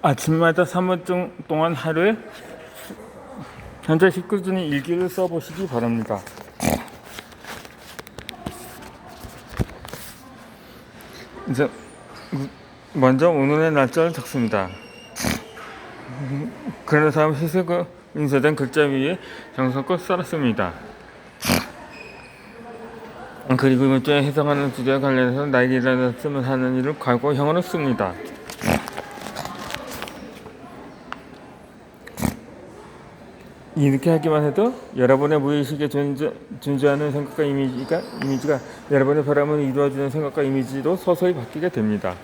아침마다 3분 동안 하루에 현재씩 꾸준히 일기를 써보시기 바랍니다. 이제 먼저 오늘의 날짜를 적습니다. 그런 다음 희석을 인쇄된 글자 위에 정성껏 써놨습니다. 그리고 이번 주에 해석하는 주제와 관련해서 나에게 일어났으면 하는 일을 과거형으로 씁니다. 이렇게 하기만 해도 여러분의 무의식에 존재하는 생각과 이미지가 여러분의 바람을 이루어주는 생각과 이미지로 서서히 바뀌게 됩니다.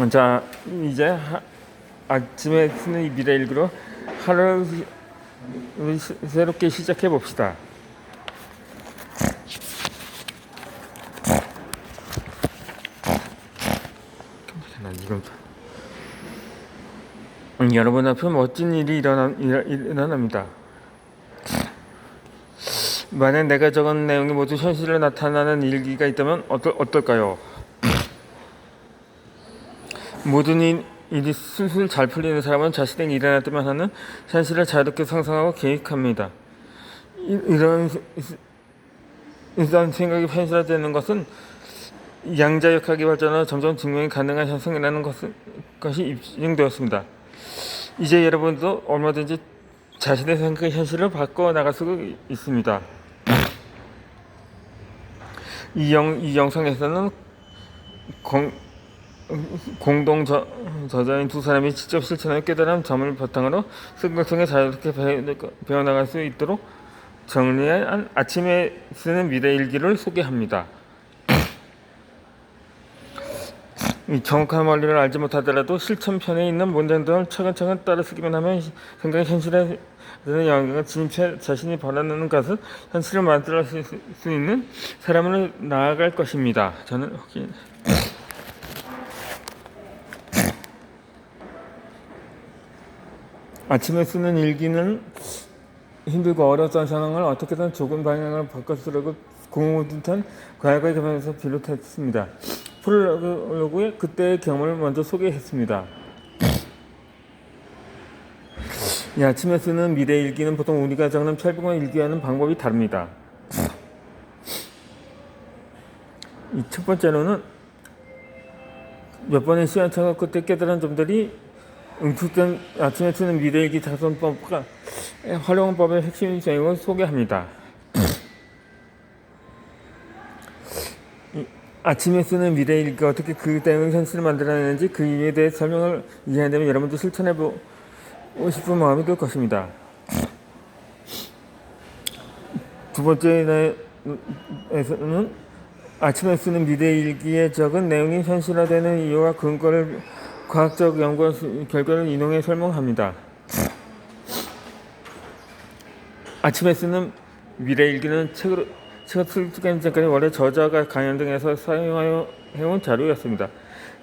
자, 이제 아침에 쓰는 이 미래 일기로 하루를 새롭게 시작해 봅시다. 여러분 앞에 멋진 일이 일어납니다. 만약 내가 적은 내용이 모두 현실로 나타나는 일기가 있다면 어떨까요? 모든 일이 술술 잘 풀리는 사람은 자신에게 일어났다면 하는 현실을 자유롭게 상상하고 계획합니다. 이런 생각이 현실화되는 것은 양자역학이 발전하여 점점 증명이 가능한 현상이라는 것이 입증되었습니다. 이제 여러분도 얼마든지 자신의 생각의 현실을 바꿔 나갈 수 있습니다. 이 영상에서는 공동 저자인 두 사람이 직접 실천하여 깨달은 점을 바탕으로 생각성에 자유롭게 배워나갈 수 있도록 정리한 아침에 쓰는 미래 일기를 소개합니다. 이 정확한 원리를 알지 못하더라도 실천편에 있는 문장들을 차근차근 따라 쓰기만 하면 생각이 현실에 되는 영향을 진입해 자신이 바라는 것을 현실을 만들어 수 있는 사람으로 나아갈 것입니다. 저는 아침에 쓰는 일기는 힘들고 어려웠던 상황을 어떻게든 좋은 방향으로 바꿔쓰려고 공허한 듯한 과거의 경험에서 비롯했습니다. 프롤로그에 그때의 경험을 먼저 소개했습니다. 이 아침에 쓰는 미래 일기는 보통 우리가 적는 철봉을 일기하는 방법이 다릅니다. 이 첫 번째로는 몇 번의 시간착오 끝에 깨달은 점들이 응축된 아침에 쓰는 미래 일기 작성법과 활용법의 핵심 내용을 소개합니다. 아침에 쓰는 미래 일기가 어떻게 그 내용을 현실을 만들어내는지 그 이유에 대해 설명을 이해한다면 여러분도 실천해보고 싶은 마음이 들 것입니다. 두 번째에서는 아침에 쓰는 미래 일기에 적은 내용이 현실화되는 이유와 근거를 과학적 연구 결과를 인용해 설명합니다. 아침에 쓰는 미래 일기는 책을 쓰기 전까지 원래 저자가 강연 등에서 사용하여 해온 자료였습니다.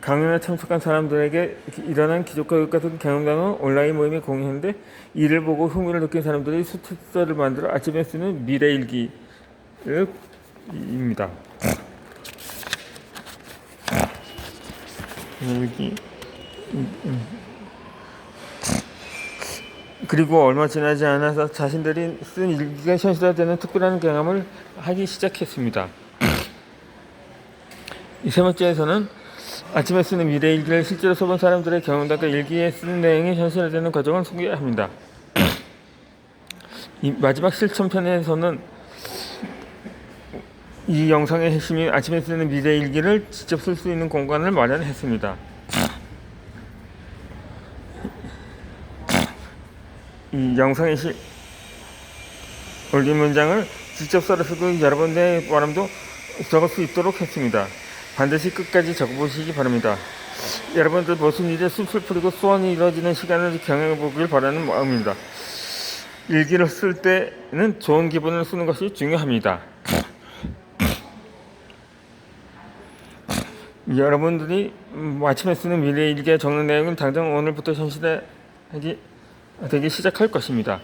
강연에 참석한 사람들에게 일어난 기적과 같은 경험담을 온라인 모임에 공유했는데 이를 보고 흥미를 느낀 사람들이 수첩서를 만들어 아침에 쓰는 미래 일기입니다. 일기. 그리고 얼마 지나지 않아서 자신들이 쓴 일기가 현실화되는 특별한 경험을 하기 시작했습니다. 이 세 번째에서는 아침에 쓰는 미래 일기를 실제로 써본 사람들의 경험담과 일기에 쓴 내용이 현실화되는 과정을 소개합니다. 이 마지막 실천편에서는 이 영상의 핵심이 아침에 쓰는 미래 일기를 직접 쓸 수 있는 공간을 마련했습니다. 이 영상에 올린 문장을 직접 써서 쓰고 여러분의 바람도 적을 수 있도록 했습니다. 반드시 끝까지 적어보시기 바랍니다. 여러분들 무슨 일에 숲을 풀리고 소원이 이루어지는 시간을 경험해보길 바라는 마음입니다. 일기를 쓸 때는 좋은 기분을 쓰는 것이 중요합니다. 여러분들이 아침에 쓰는 미래 일기에 적는 내용은 당장 오늘부터 되기 시작할 것입니다.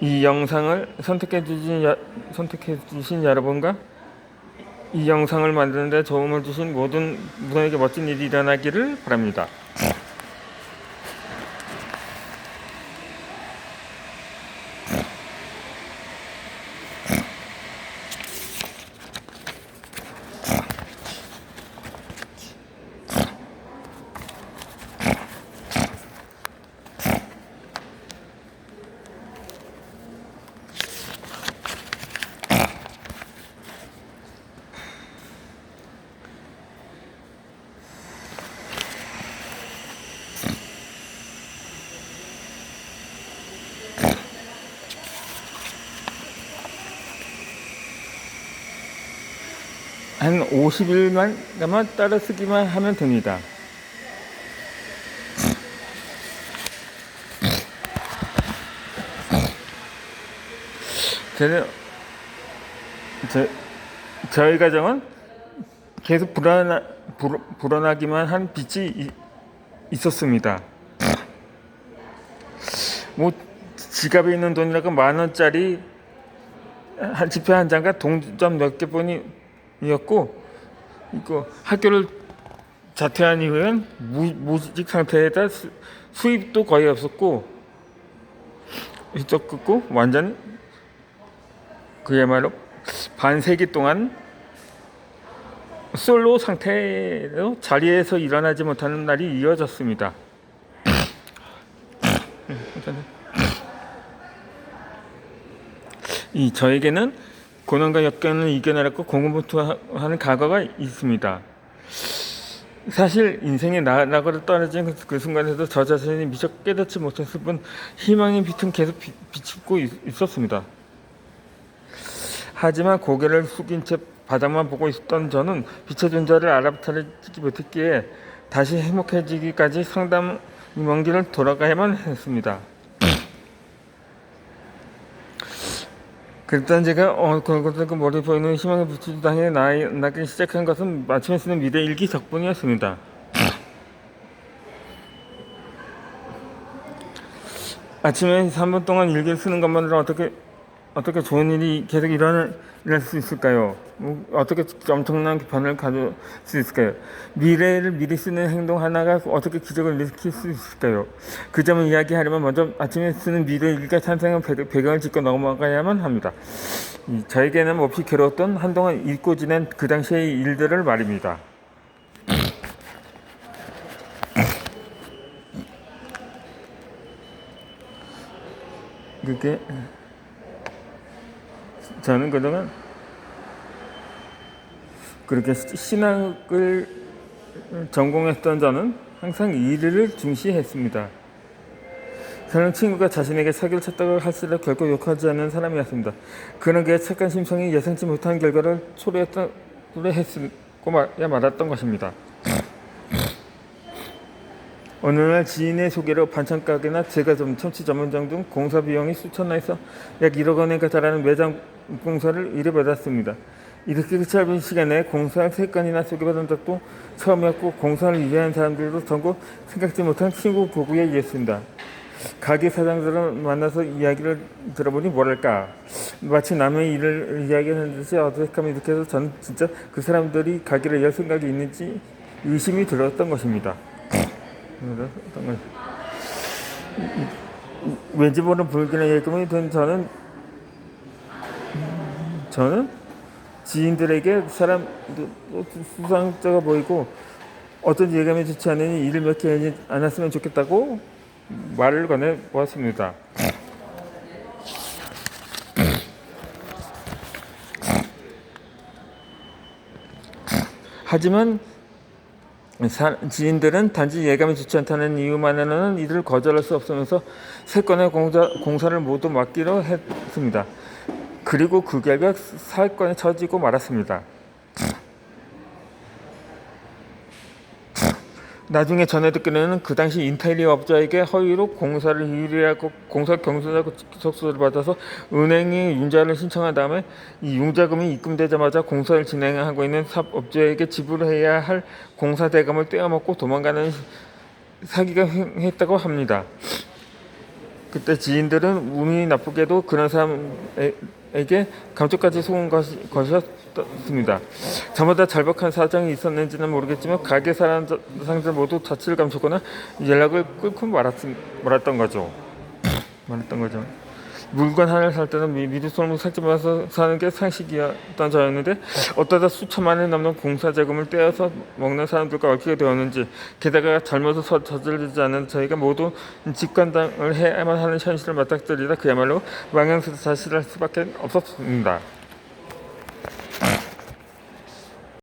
이 영상을 선택해 주신 여러분과 이 영상을 만드는 데 도움을 주신 모든 분에게 멋진 일이 일어나기를 바랍니다. 한 50일만 따라 쓰기만 하면 됩니다. 저희 가정은 계속 불어나기만 한 빚이 있었습니다. 뭐 지갑에 있는 돈이라고 10,000원짜리 한 지폐 한 장과 동전 몇 개 뿐이었고, 이거 학교를 자퇴한 이후엔 무직 상태에다 수입도 거의 없었고, 있었고 완전 그야말로 반세기 동안 솔로 상태로 자리에서 일어나지 못하는 날이 이어졌습니다. 저에게는 고난과 역경을 이겨내라고 공부하는 과거가 있습니다. 사실 인생의 낙원을 떨어진 그 순간에도 저 자신이 미처 깨닫지 못했을 뿐 희망의 빛은 계속 비치고 있었습니다. 하지만 고개를 숙인 채 바닥만 보고 있었던 저는 빛의 존재를 알아차리지 못했기에 다시 행복해지기까지 상당히 먼 길을 돌아가야만 했습니다. 그랬던 제가 그 머리 보이는 희망의 빛을 향해 나기 시작한 것은 마침에 쓰는 미래 일기 덕분이었습니다. 아침에 3분 동안 일기를 쓰는 것만으로 어떻게 좋은 일이 계속 일어날 수 있을까요? 어떻게 엄청난 변화를 가져올 수 있을까요? 미래를 미리 쓰는 행동 하나가 어떻게 기적을 일으킬 수 있을까요? 그 점을 이야기하려면 먼저 아침에 쓰는 미래 일기가 탄생한 배경을 짚고 넘어가야만 합니다. 저에게는 몹시 괴로웠던 한동안 잊고 지낸 그 당시의 일들을 말입니다. 그게 저는 그동안 그렇게 신학을 전공했던 저는 항상 일을 중시했습니다. 저는 친구가 자신에게 사기를 쳤다고 할수록 결코 욕하지 않는 사람이었습니다. 그런 그의 착한 심성이 예상치 못한 결과를 초래했고 말았던 것입니다. 어느 날 지인의 소개로 반찬가게나 제과점, 참치 전문점 등 공사 비용이 수천원에서 약 1억 원에 달하는 매장 공사를 의뢰받았습니다. 이렇게 짧은 시간에 공사를 3건이나 소개받은 적도 처음이었고, 공사를 위한 사람들도 전부 생각지 못한 친구 부부에 이었습니다. 가게 사장들을 만나서 이야기를 들어보니 뭐랄까, 마치 남의 일을 이야기하는 듯이 어색함이 느껴서 저는 진짜 그 사람들이 가게를 열 생각이 있는지 의심이 들었던 것입니다. 왠지 모르는 불길한 예감이 든 저는 지인들에게 수상쩍어 보이고 어떤 예감이 좋지 않으니 일을 몇 개 하지 않았으면 좋겠다고 말을 건네 보았습니다. 하지만 지인들은 단지 예감이 좋지 않다는 이유만으로는 이를 거절할 수 없으면서 3건의 공사를 모두 맡기로 했습니다. 그리고 그 결과 사건이 터지고 말았습니다. 나중에 전해 듣기로는 그 당시 인테리어 업자에게 허위로 공사를 의뢰하고 공사 경수자고 석수를 받아서 은행에 융자를 신청한 다음에 이 융자금이 입금되자마자 공사를 진행하고 있는 사업업자에게 지불해야 할 공사 대금을 떼어먹고 도망가는 사기가 횡했다고 합니다. 그때 지인들은 운이 나쁘게도 그런 사람에게 감쪽같이 속은 것이었습니다. 저마다 절박한 사정이 있었는지는 모르겠지만 가게 사람들 모두 자취를 감췄거나 연락을 끊고 말았던 거죠. 물건 하나를 살 때는 미리 손을 살지 말아서 사는 게 상식이었던 저였는데 어쩌다 수천만 원 넘는 공사 자금을 떼어서 먹는 사람들과 얽히게 되었는지, 게다가 잘못을 저지르지 않은 저희가 모두 직관당을 해야만 하는 현실을 맞닥뜨리다 그야말로 망연자실할 수밖에 없었습니다.